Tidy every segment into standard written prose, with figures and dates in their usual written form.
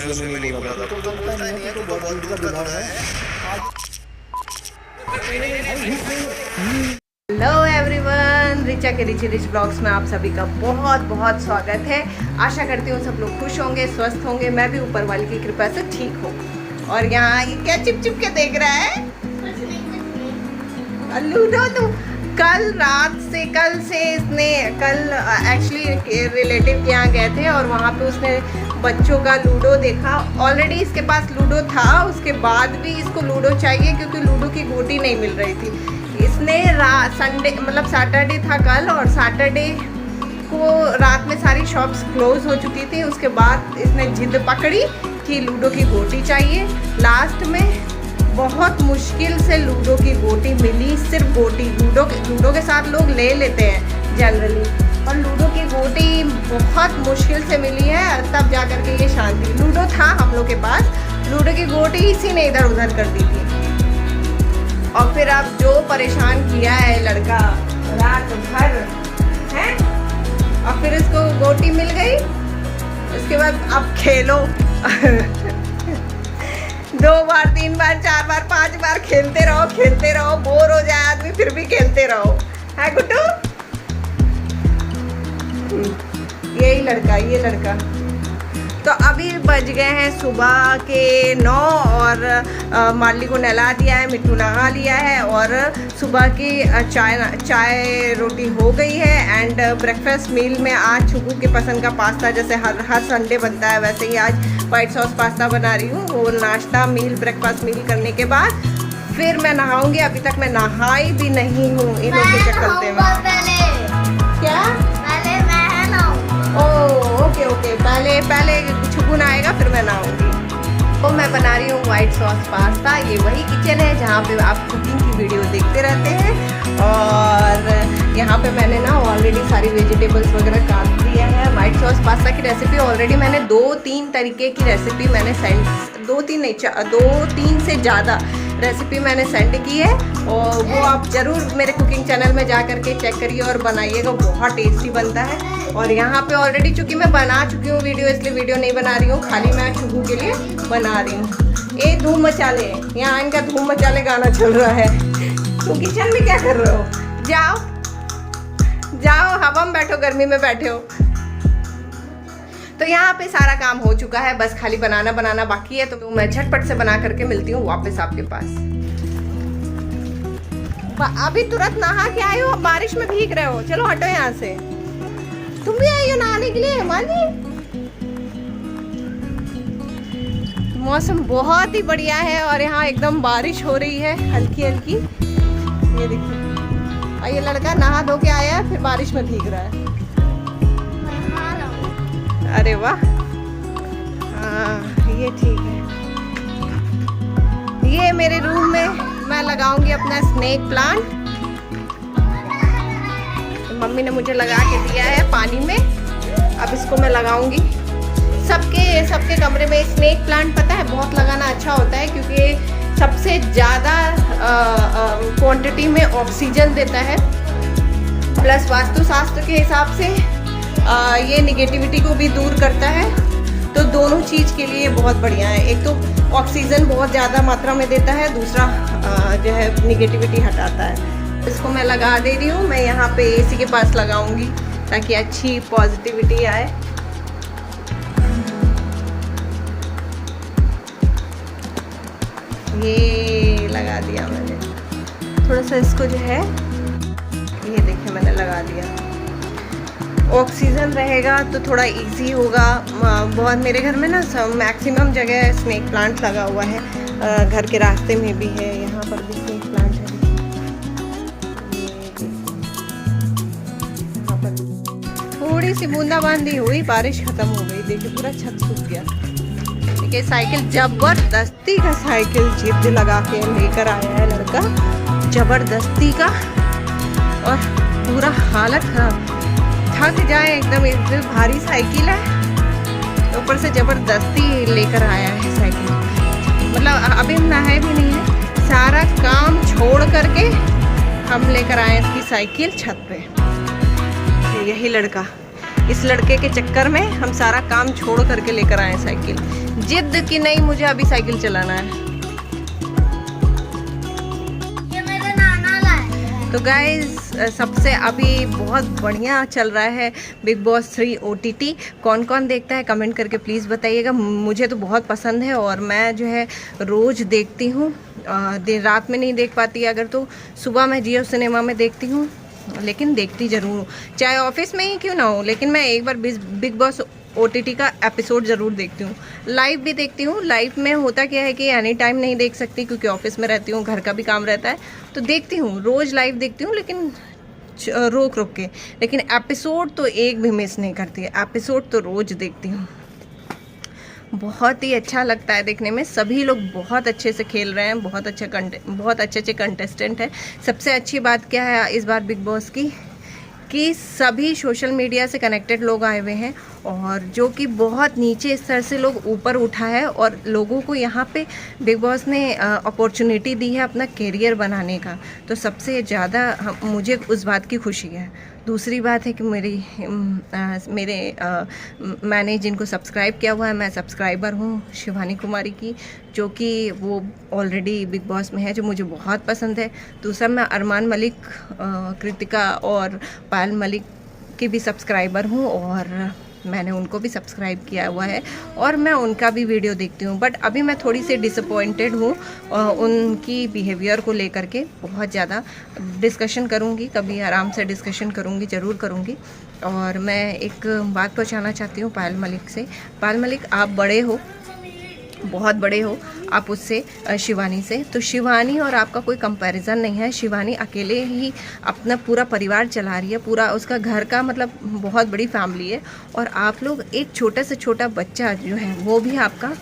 उसमें नहीं बोला था तो बोलता नहीं है तो बहुत दूर का विभाग है। हेलो एवरीवन, रिचा के रिच रिच ब्लॉग्स में आप सभी का बहुत बहुत स्वागत है। आशा करती हूँ सब लोग खुश होंगे, स्वस्थ होंगे। मैं भी ऊपर वाले की कृपा से ठीक हूँ। और यहाँ ये क्या चिप चिप के देख रहा है? लूडो। तो कल से इसने एक्चुअली रिलेटिव के यहाँ गए थे और वहाँ पे उसने बच्चों का लूडो देखा। ऑलरेडी इसके पास लूडो था, उसके बाद भी इसको लूडो चाहिए क्योंकि लूडो की गोटी नहीं मिल रही थी। इसने संडे मतलब सैटरडे था कल, और सैटरडे को रात में सारी शॉप्स क्लोज हो चुकी थी। उसके बाद इसने जिद पकड़ी कि लूडो की गोटी चाहिए। लास्ट में बहुत मुश्किल से लूडो की गोटी मिली। सिर्फ गोटी, लूडो के साथ लोग ले लेते हैं जनरली, और लूडो की गोटी बहुत मुश्किल से मिली है। तब जा कर के ये शांति। लूडो था हम लोग के पास, लूडो की गोटी इसी ने इधर उधर कर दी थी। और फिर अब जो परेशान किया है लड़का रात भर है, और फिर इसको गोटी मिल गई। उसके बाद अब खेलो 2 बार 3 बार 4 बार 5 बार खेलते रहो। बोर हो जाए आदमी फिर भी खेलते रहो, है गुड्डू? ये लड़का। तो अभी बज गए हैं सुबह के 9 और माली को नहला दिया है, मिट्टू नहा लिया है, और सुबह की चाय रोटी हो गई है। एंड ब्रेकफास्ट मील में आज छुगू के पसंद का पास्ता, जैसे हर संडे बनता है वैसे ही आज वाइट सॉस पास्ता बना रही हूँ। वो नाश्ता ब्रेकफास्ट मील करने के बाद फिर मैं नहाऊंगी। अभी तक मैं नहाई भी नहीं हूँ इन लोग के चक्कर में। क्या? ओके, पहले छुगुन आएगा फिर मैं नहाऊंगी। तो मैं बना रही हूँ वाइट सॉस पास्ता। ये वही किचन है जहाँ पे आप कुकिंग की वीडियो देखते रहते हैं। और यहाँ पे मैंने ना ऑलरेडी सारी वेजिटेबल्स वगैरह काट दिया है। वाइट सॉस पास्ता की रेसिपी ऑलरेडी मैंने 2-3 तरीके की रेसिपी मैंने सेंड, 2-3 से ज़्यादा रेसिपी मैंने सेंड की है। और वो आप ज़रूर मेरे कुकिंग चैनल में जा करके चेक करिए और बनाइएगा, बहुत टेस्टी बनता है। और यहाँ पे ऑलरेडी चूँकि मैं बना चुकी हूँ वीडियो, इसलिए वीडियो नहीं बना रही हूँ, खाली मैं छुगू के लिए बना रही हूँ। ये धूम मचाले, यहाँ इनका धूम मचाले गाना चल रहा है। तुम किचन में क्या कर रहे हो? जाओ हवा में बैठो, गर्मी में बैठे हो। तो यहाँ पे सारा काम हो चुका है, बस खाली बनाना बाकी है। तो मैं झटपट से बना करके मिलती हूँ वापस आपके पास। अभी तुरंत नहा के आए हो, बारिश में भीग रहे हो। चलो हटो यहाँ से। तुम भी आई हो नहाने के लिए मानी? मौसम बहुत ही बढ़िया है और यहाँ एकदम बारिश हो रही है हल्की हल्की। ये देखिए, और ये लड़का नहा धो के आया है, फिर बारिश में भीग रहा है। अरे वाह, हाँ ये ठीक है। ये मेरे रूम में मैं लगाऊंगी अपना स्नेक प्लांट। मम्मी ने मुझे लगा के दिया है पानी में, अब इसको मैं लगाऊंगी। सबके कमरे में स्नेक प्लांट पता है बहुत लगाना अच्छा होता है, क्योंकि सबसे ज़्यादा क्वांटिटी में ऑक्सीजन देता है, प्लस वास्तुशास्त्र के हिसाब से ये निगेटिविटी को भी दूर करता है। तो दोनों चीज़ के लिए बहुत बढ़िया है। एक तो ऑक्सीजन बहुत ज़्यादा मात्रा में देता है, दूसरा जो है निगेटिविटी हटाता है। इसको मैं लगा दे रही हूँ। मैं यहाँ पे एसी के पास लगाऊंगी ताकि अच्छी पॉजिटिविटी आए। ये लगा दिया मैंने। थोड़ा सा इसको जो है, ये देखिए मैंने लगा दिया। ऑक्सीजन रहेगा तो थोड़ा इजी होगा। बहुत मेरे घर में ना मैक्सिमम जगह स्नेक प्लांट लगा हुआ है। घर के रास्ते में भी है, यहाँ पर भी स्नेक प्लांट है। यहाँ पर थोड़ी सी बूंदाबांदी हुई, बारिश खत्म हो गई। देखिए पूरा छत सूख गया। देखिए साइकिल, जबरदस्ती का साइकिल जिद लगा के लेकर आया है लड़का, जबरदस्ती का। और पूरा हालत खराब, थक जाए एकदम। इतनी भारी साइकिल है, ऊपर से जबरदस्ती लेकर आया है साइकिल। मतलब अभी हम नहाए भी नहीं है, सारा काम छोड़ करके हम लेकर आए इसकी साइकिल छत पे। यही लड़का, इस लड़के के चक्कर में हम सारा काम छोड़ करके लेकर आए साइकिल। जिद कि नहीं मुझे अभी साइकिल चलाना है। ये मेरे नाना लाए। तो गाइज सबसे अभी बहुत बढ़िया चल रहा है बिग बॉस 3 OTT। कौन कौन देखता है कमेंट करके प्लीज़ बताइएगा। मुझे तो बहुत पसंद है और मैं जो है रोज़ देखती हूँ। दिन रात में नहीं देख पाती अगर तो सुबह मैं जियो सिनेमा में देखती हूँ, लेकिन देखती ज़रूर हूँ चाहे ऑफिस में ही क्यों ना हो। लेकिन मैं एक बार बिग बॉस OTT का एपिसोड ज़रूर देखती हूँ। लाइव भी देखती हूँ। लाइव में होता क्या है कि एनी टाइम नहीं देख सकती क्योंकि ऑफिस में रहती हूँ, घर का भी काम रहता है, तो देखती हूँ रोज़ लाइव देखती हूँ, लेकिन रोक रोक के। लेकिन एपिसोड तो एक भी मिस नहीं करती है, एपिसोड तो रोज़ देखती हूँ। बहुत ही अच्छा लगता है देखने में। सभी लोग बहुत अच्छे से खेल रहे हैं, बहुत अच्छे अच्छे कंटेस्टेंट हैं। सबसे अच्छी बात क्या है इस बार बिग बॉस की कि सभी सोशल मीडिया से कनेक्टेड लोग आए हुए हैं और जो कि बहुत नीचे स्तर से लोग ऊपर उठा है और लोगों को यहाँ पे बिग बॉस ने अपॉर्चुनिटी दी है अपना करियर बनाने का। तो सबसे ज़्यादा मुझे उस बात की खुशी है। दूसरी बात है कि मैंने जिनको सब्सक्राइब किया हुआ है, मैं सब्सक्राइबर हूँ शिवानी कुमारी की, जो कि वो ऑलरेडी बिग बॉस में है, जो मुझे बहुत पसंद है। दूसरा मैं अरमान मलिक, कृतिका और पायल मलिक की भी सब्सक्राइबर हूँ और मैंने उनको भी सब्सक्राइब किया हुआ है और मैं उनका भी वीडियो देखती हूँ। बट अभी मैं थोड़ी सी डिसअपॉइंटेड हूँ उनकी बिहेवियर को लेकर के। बहुत ज़्यादा डिस्कशन करूँगी, कभी आराम से डिस्कशन करूँगी, ज़रूर करूँगी। और मैं एक बात पहुँचाना चाहती हूँ पायल मलिक से। पायल मलिक, आप बड़े हो, बहुत बड़े हो आप उससे, शिवानी से। तो शिवानी और आपका कोई कंपैरिजन नहीं है। शिवानी अकेले ही अपना पूरा परिवार चला रही है, पूरा उसका घर का मतलब बहुत बड़ी फैमिली है। और आप लोग एक छोटा से छोटा बच्चा जो है वो भी आपका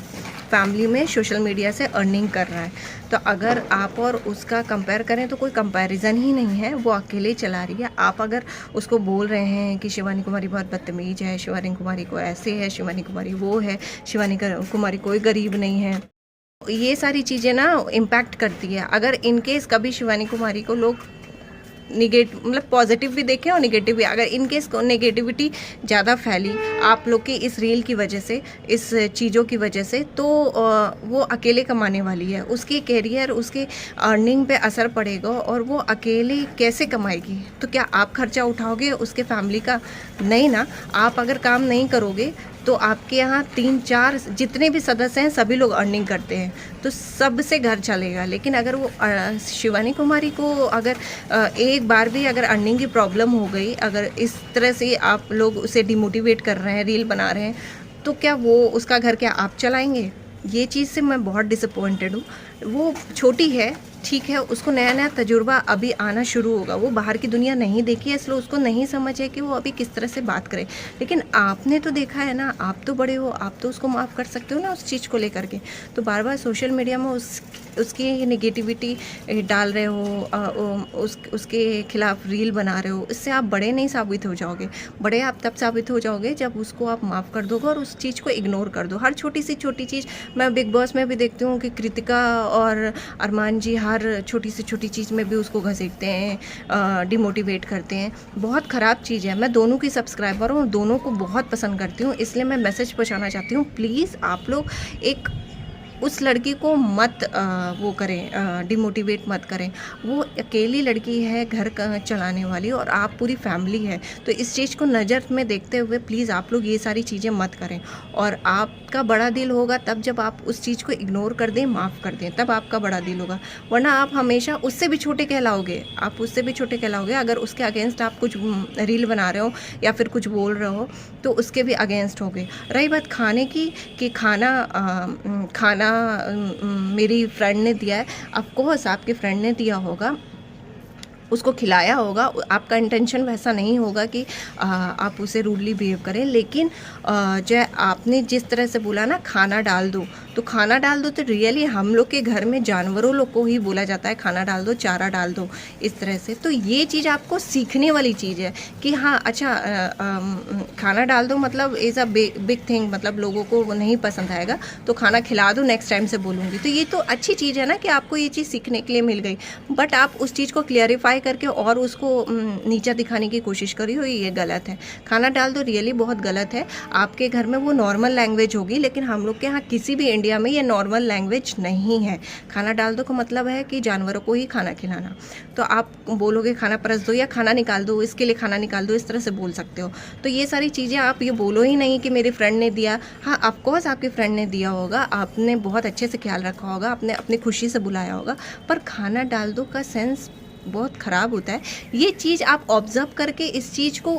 फैमिली में सोशल मीडिया से अर्निंग कर रहा है। तो अगर आप और उसका कंपेयर करें तो कोई कंपैरिजन ही नहीं है। वो अकेले चला रही है। आप अगर उसको बोल रहे हैं कि शिवानी कुमारी बहुत बदतमीज है, शिवानी कुमारी को ऐसे है, शिवानी कुमारी वो है, शिवानी कुमारी कोई गरीब नहीं है, ये सारी चीज़ें ना इम्पैक्ट करती है। अगर इनकेस कभी शिवानी कुमारी को लोग मतलब पॉजिटिव भी देखें और नेगेटिव भी, अगर इनकेस नेगेटिविटी ज़्यादा फैली आप लोग की इस रील की वजह से, इस चीज़ों की वजह से, तो वो अकेले कमाने वाली है। उसके कैरियर, उसके अर्निंग पे असर पड़ेगा और वो अकेले कैसे कमाएगी। तो क्या आप खर्चा उठाओगे उसके फैमिली का? नहीं ना। आप अगर काम नहीं करोगे तो आपके यहाँ 3-4 जितने भी सदस्य हैं सभी लोग अर्निंग करते हैं, तो सबसे घर चलेगा। लेकिन अगर वो शिवानी कुमारी को अगर एक बार भी अगर अर्निंग की प्रॉब्लम हो गई, अगर इस तरह से आप लोग उसे डिमोटिवेट कर रहे हैं, रील बना रहे हैं, तो क्या वो उसका घर क्या आप चलाएंगे? ये चीज़ से मैं बहुत डिसअपॉइंटेड हूँ। वो छोटी है, ठीक है, उसको नया नया तजुर्बा अभी आना शुरू होगा। वो बाहर की दुनिया नहीं देखी है, इसलिए उसको नहीं समझ है कि वो अभी किस तरह से बात करे। लेकिन आपने तो देखा है ना, आप तो बड़े हो, आप तो उसको माफ़ कर सकते हो ना उस चीज़ को लेकर के। तो बार बार सोशल मीडिया में उसकी नेगेटिविटी डाल रहे हो, उसके खिलाफ रील बना रहे हो, इससे आप बड़े नहीं साबित हो जाओगे। बड़े आप तब साबित हो जाओगे जब उसको आप माफ़ कर दोगे और उस चीज़ को इग्नोर कर दो। हर छोटी सी छोटी चीज़, मैं बिग बॉस में भी देखती हूँ कि कृतिका और अरमान जी हर छोटी से छोटी चीज़ में भी उसको घसीटते हैं, डिमोटिवेट करते हैं। बहुत ख़राब चीज़ है। मैं दोनों की सब्सक्राइबर हूँ, दोनों को बहुत पसंद करती हूँ, इसलिए मैं मैसेज पहुँचाना चाहती हूँ, प्लीज़ आप लोग एक उस लड़की को मत वो करें, डिमोटिवेट मत करें। वो अकेली लड़की है घर का चलाने वाली और आप पूरी फैमिली है। तो इस चीज़ को नज़र में देखते हुए प्लीज़ आप लोग ये सारी चीज़ें मत करें। और आपका बड़ा दिल होगा तब जब आप उस चीज़ को इग्नोर कर दें, माफ़ कर दें, तब आपका बड़ा दिल होगा। वरना आप हमेशा उससे भी छोटे कहलाओगे, आप उससे भी छोटे कहलाओगे। अगर उसके अगेंस्ट आप कुछ रील बना रहे हो या फिर कुछ बोल रहे हो तो उसके भी अगेंस्ट होगे। रही बात खाने की कि खाना मेरी फ्रेंड ने दिया है, ऑफकोर्स आपके फ्रेंड ने दिया होगा, उसको खिलाया होगा। आपका इंटेंशन वैसा नहीं होगा कि आप उसे रूडली बिहेव करें। लेकिन जो आपने जिस तरह से बोला ना, खाना डाल दो, तो खाना डाल दो तो रियली हम लोग के घर में जानवरों लोग को ही बोला जाता है खाना डाल दो, चारा डाल दो, इस तरह से। तो ये चीज़ आपको सीखने वाली चीज़ है कि हाँ अच्छा खाना डाल दो मतलब इज़ अ बिग थिंग, मतलब लोगों को वो नहीं पसंद आएगा तो खाना खिला दो, नेक्स्ट टाइम से बोलूँगी। तो ये तो अच्छी चीज़ है ना कि आपको ये चीज़ सीखने के लिए मिल गई। बट आप उस चीज़ को क्लियरिफाई ट्राई करके और उसको नीचा दिखाने की कोशिश करी हो, ये गलत है। खाना डाल दो रियली बहुत गलत है। आपके घर में वो नॉर्मल लैंग्वेज होगी, लेकिन हम लोग के यहाँ किसी भी इंडिया में ये नॉर्मल लैंग्वेज नहीं है। खाना डाल दो का मतलब है कि जानवरों को ही खाना खिलाना। तो आप बोलोगे खाना परस दो या खाना निकाल दो, इसके लिए खाना निकाल दो, इस तरह से बोल सकते हो। तो ये सारी चीज़ें आप ये बोलो ही नहीं कि मेरी फ्रेंड ने दिया। हाँ, ऑफकोर्स आपकी फ्रेंड ने दिया होगा, आपने बहुत अच्छे से ख्याल रखा होगा, आपने अपनी खुशी से बुलाया होगा, पर खाना डाल दो का सेंस बहुत ख़राब होता है। ये चीज़ आप ऑब्ज़र्व करके इस चीज़ को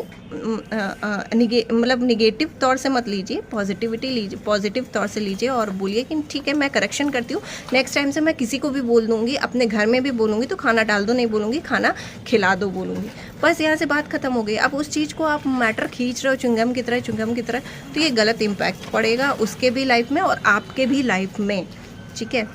मतलब निगेटिव तौर से मत लीजिए, पॉजिटिविटी लीजिए, पॉजिटिव तौर से लीजिए और बोलिए कि ठीक है मैं करेक्शन करती हूँ, नेक्स्ट टाइम से मैं किसी को भी बोल दूँगी, अपने घर में भी बोलूँगी तो खाना डाल दो नहीं बोलूँगी, खाना खिला दो बोलूँगी। बस यहाँ से बात ख़त्म हो गई। अब उस चीज़ को आप मैटर खींच रहे हो चुंगम की तरह, तो ये गलत इम्पैक्ट पड़ेगा उसके भी लाइफ में और आपके भी लाइफ में, ठीक है।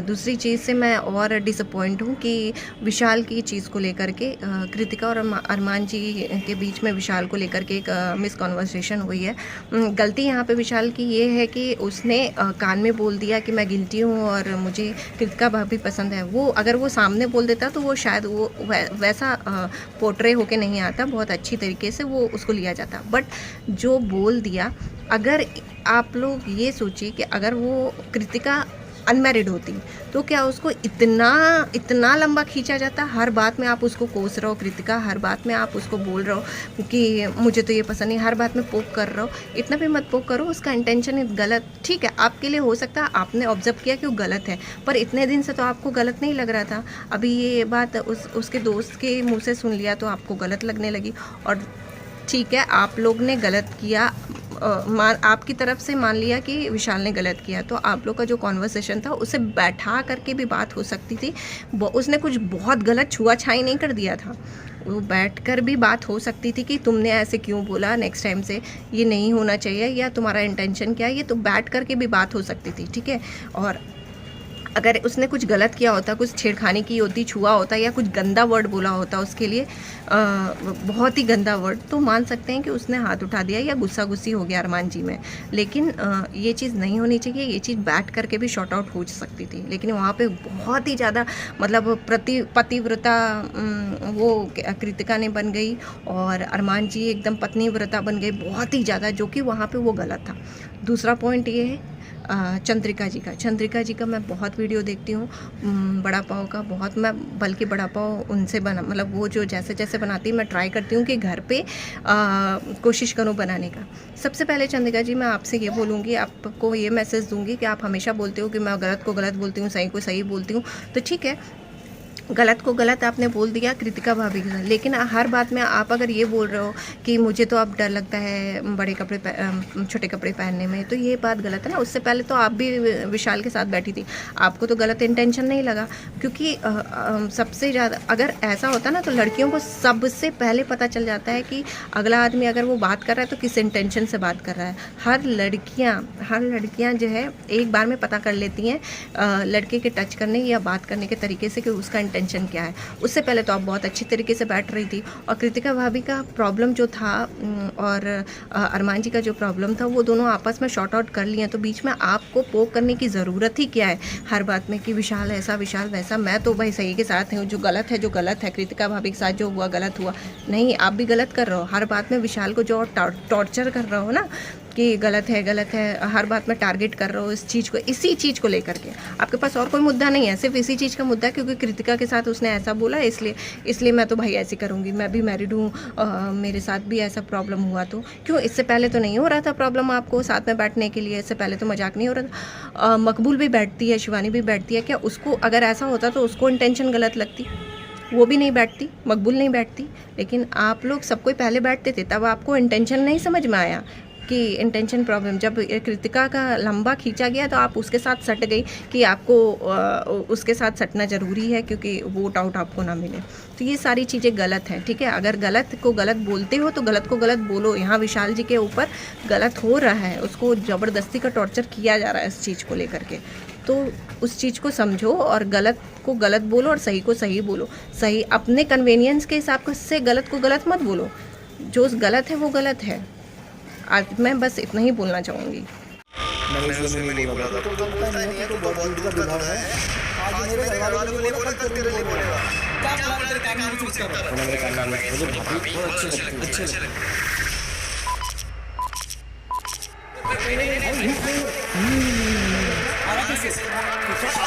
दूसरी चीज़ से मैं और डिसअपॉइंट हूँ कि विशाल की चीज़ को लेकर के कृतिका और अरमान जी के बीच में विशाल को लेकर के एक मिसकॉन्वर्सेशन हुई है। गलती यहाँ पे विशाल की ये है कि उसने कान में बोल दिया कि मैं गिल्टी हूँ और मुझे कृतिका भाभी पसंद है। वो अगर वो सामने बोल देता तो वो शायद वो वैसा पोर्ट्रे होके नहीं आता, बहुत अच्छी तरीके से वो उसको लिया जाता। बट जो बोल दिया, अगर आप लोग ये सोचिए कि अगर वो कृतिका अनमैरिड होती तो क्या उसको इतना लंबा खींचा जाता। हर बात में आप उसको कोस रहे हो कृतिका, हर बात में आप उसको बोल रहे हो कि मुझे तो ये पसंद नहीं, हर बात में पोक कर रहे हो। इतना भी मत पोक करो, उसका इंटेंशन गलत, ठीक है आपके लिए हो सकता है, आपने ऑब्जर्व किया कि वो गलत है, पर इतने दिन से तो आपको गलत नहीं लग रहा था। अभी ये बात उसके दोस्त के मुँह से सुन लिया तो आपको गलत लगने लगी। और ठीक है, आप लोग ने गलत किया, आपकी तरफ से मान लिया कि विशाल ने गलत किया, तो आप लोग का जो कॉन्वर्सेशन था उसे बैठा करके भी बात हो सकती थी। उसने कुछ बहुत गलत छुआछाई नहीं कर दिया था, वो बैठकर भी बात हो सकती थी कि तुमने ऐसे क्यों बोला, नेक्स्ट टाइम से ये नहीं होना चाहिए, या तुम्हारा इंटेंशन क्या है, ये तो बैठ करके भी बात हो सकती थी, ठीक है। और अगर उसने कुछ गलत किया होता, कुछ छेड़खानी की होती, छुआ होता या कुछ गंदा वर्ड बोला होता उसके लिए, बहुत ही गंदा वर्ड, तो मान सकते हैं कि उसने हाथ उठा दिया या गुस्सा गुस्सी हो गया अरमान जी में। लेकिन ये चीज़ नहीं होनी चाहिए, ये चीज़ बैठ करके भी शॉर्ट आउट हो सकती थी। लेकिन वहाँ पे बहुत ही ज़्यादा मतलब पतिव्रता वो कृतिका ने बन गई और अरमान जी एकदम पत्नी व्रता बन गए, बहुत ही ज़्यादा, जो कि वहाँ पे वो गलत था। दूसरा पॉइंट ये है चंद्रिका जी का मैं बहुत वीडियो देखती हूँ, बड़ा पाव का बहुत, मैं बल्कि बड़ा पाव उनसे बना, मतलब वो जो जैसे जैसे बनाती है मैं ट्राई करती हूँ कि घर पे कोशिश करूँ बनाने का। सबसे पहले चंद्रिका जी मैं आपसे ये बोलूँगी, आपको ये मैसेज दूँगी कि आप हमेशा बोलते हो कि मैं गलत को गलत बोलती हूँ, सही को सही बोलती हूँ, तो ठीक है, गलत को गलत आपने बोल दिया कृतिका भाभी के साथ। लेकिन हर बात में आप अगर ये बोल रहे हो कि मुझे तो अब डर लगता है बड़े कपड़े छोटे कपड़े पहनने में, तो ये बात गलत है ना। उससे पहले तो आप भी विशाल के साथ बैठी थी, आपको तो गलत इंटेंशन नहीं लगा, क्योंकि सबसे ज़्यादा अगर ऐसा होता ना तो लड़कियों को सबसे पहले पता चल जाता है कि अगला आदमी अगर वो बात कर रहा है तो किस इंटेंशन से बात कर रहा है। हर लड़कियाँ जो है एक बार में पता कर लेती हैं लड़के के टच करने या बात करने के तरीके से कि उसका इंटेंशन क्या है। उससे पहले तो आप बहुत अच्छी तरीके से बैठ रही थी। और कृतिका भाभी का प्रॉब्लम जो था और अरमान जी का जो प्रॉब्लम था, वो दोनों आपस में शॉर्ट आउट कर लिए, तो बीच में आपको पोक करने की ज़रूरत ही क्या है हर बात में कि विशाल ऐसा विशाल वैसा। मैं तो भाई सही के साथ हूँ, जो गलत है, कृतिका भाभी के साथ जो हुआ गलत हुआ। नहीं, आप भी गलत कर रहे हो, हर बात में विशाल को जो टॉर्चर कर रहे हो ना कि गलत है, हर बात में टारगेट कर रहे हो इस चीज़ को, इसी चीज़ को लेकर के। आपके पास और कोई मुद्दा नहीं है, सिर्फ इसी चीज़ का मुद्दा है क्योंकि कृतिका के साथ उसने ऐसा बोला, इसलिए मैं तो भाई ऐसे करूँगी, मैं भी मैरिड हूँ, मेरे साथ भी ऐसा प्रॉब्लम हुआ। तो क्यों इससे पहले तो नहीं हो रहा था प्रॉब्लम आपको साथ में बैठने के लिए, इससे पहले तो मजाक नहीं हो रहा था। मकबूल भी बैठती है, शिवानी भी बैठती है, क्या उसको अगर ऐसा होता तो उसको इंटेंशन गलत लगती? वो भी नहीं बैठती, मकबूल नहीं बैठती। लेकिन आप लोग सब कोई पहले बैठते थे, तब आपको इंटेंशन नहीं समझ में आया कि इंटेंशन प्रॉब्लम। जब कृतिका का लंबा खींचा गया तो आप उसके साथ सट गई कि आपको उसके साथ सटना ज़रूरी है क्योंकि वोट आउट आपको ना मिले। तो ये सारी चीज़ें गलत हैं, ठीक है। अगर गलत को गलत बोलते हो तो गलत को गलत बोलो। यहाँ विशाल जी के ऊपर गलत हो रहा है, उसको ज़बरदस्ती का टॉर्चर किया जा रहा है इस चीज़ को लेकर के, तो उस चीज़ को समझो और गलत को गलत बोलो और सही को सही बोलो। सही अपने कन्वीनियंस के हिसाब से गलत को गलत मत बोलो, जो गलत है वो गलत है। आज मैं बस इतना ही बोलना चाहूँगी। नहीं, इसलिए मैं नहीं बोल रहा था, तो बोलता नहीं है, तो बहुत दूर का विभाग है। आज मेरे घर वालों को बोला, कल तेरे को बोलेगा। क्या बुला रहे तेरे कान में कुछ कर रहा मेरे कान में मुझे भाभी है अच्छे लगते आ रहा कैसे